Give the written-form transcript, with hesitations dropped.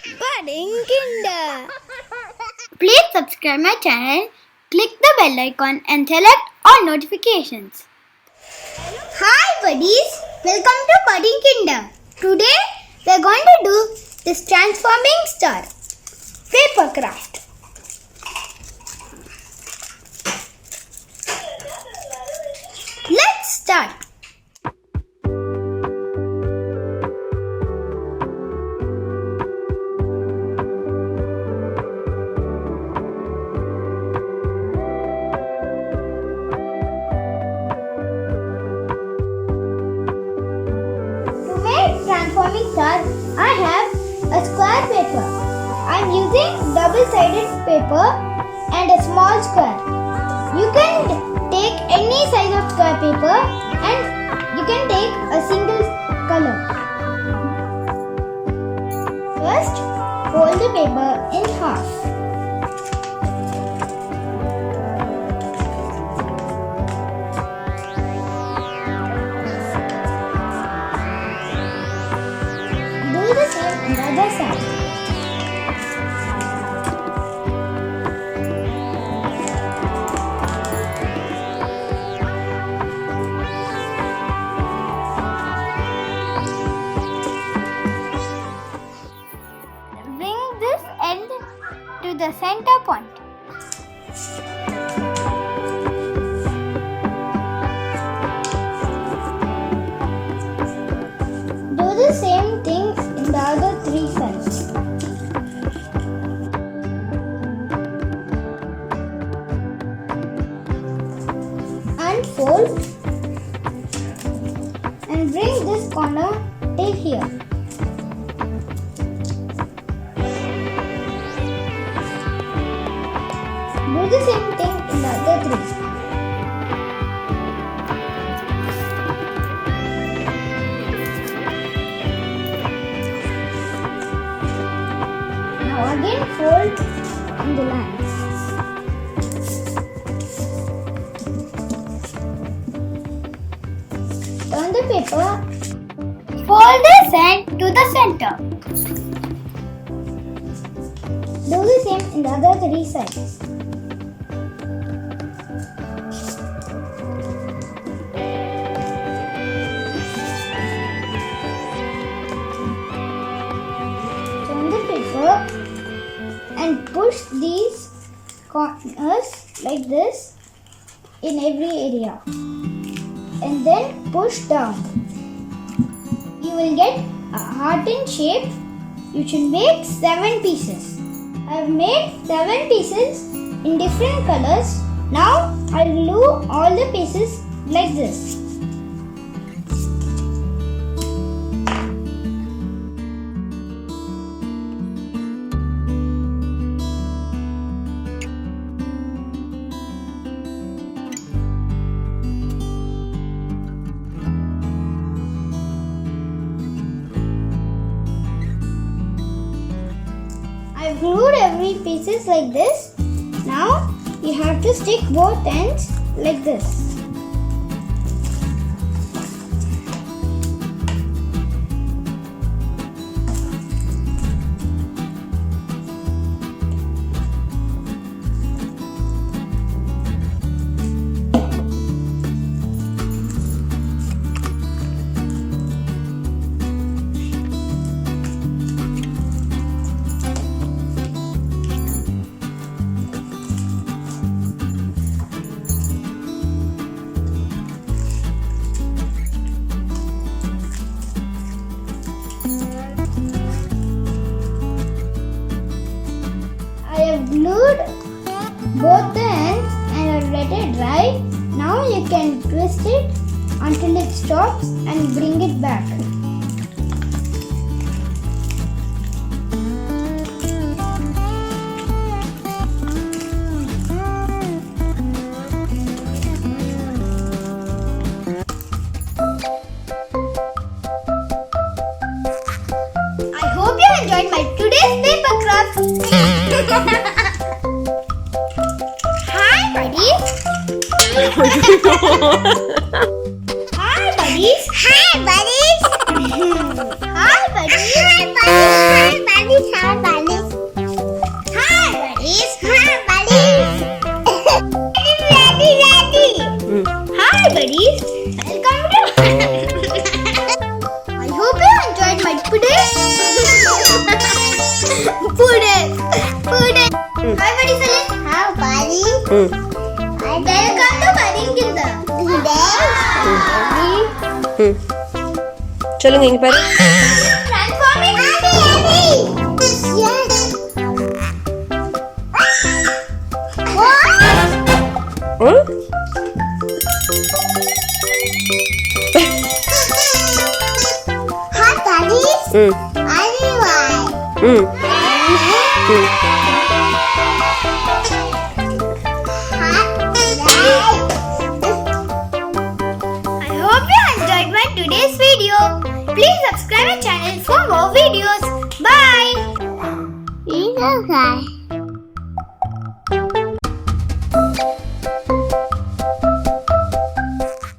Budding Kinder. Please subscribe my channel, click the bell icon and select all notifications. Hi buddies, welcome to Budding Kinder. Today we are going to do this transforming star paper craft. Let's start. Transforming star, I have a square paper. I am using double-sided paper and a small square. You can take any size of square paper and you can take a single color. First, fold the paper in half. Do the same on the other side. Bring this end to the center point. Do the same thing in the other three sides. Unfold and bring this corner till here. Do the same thing in the other three. Now again fold in the lines. Turn the paper. Fold this end to the center. Do the same in the other three sides. Turn the paper and push these corners like this in every area and then push down. You will get a hearted shape. You should make 7 pieces. I have made 7 pieces in different colors. Now I will glue all the pieces like this. I've glued every pieces like this. Now you have to stick both ends like this. I have glued both the ends and I've let it dry. Now you can twist it until it stops and bring it back. I hope you enjoyed my today's paper craft. Hi buddies. Hi buddies. Hi, buddies. Hi buddies. Hi, buddies. Hi, buddies. Hi buddies. Hi buddies. Hi buddies. Ready. Hi buddies. Welcome to. I hope you enjoyed my pudding. Pudding. Hi buddies. Hi buddies. Welcome to Pudding Kinda. சொல்லுங்க இங்க பாரு. Transforming Abby. Yes. What? ம்? Hi buddies. ம். Everyone. ம். ம். I hope you enjoyed my today's video. Please subscribe my channel for more videos. Bye.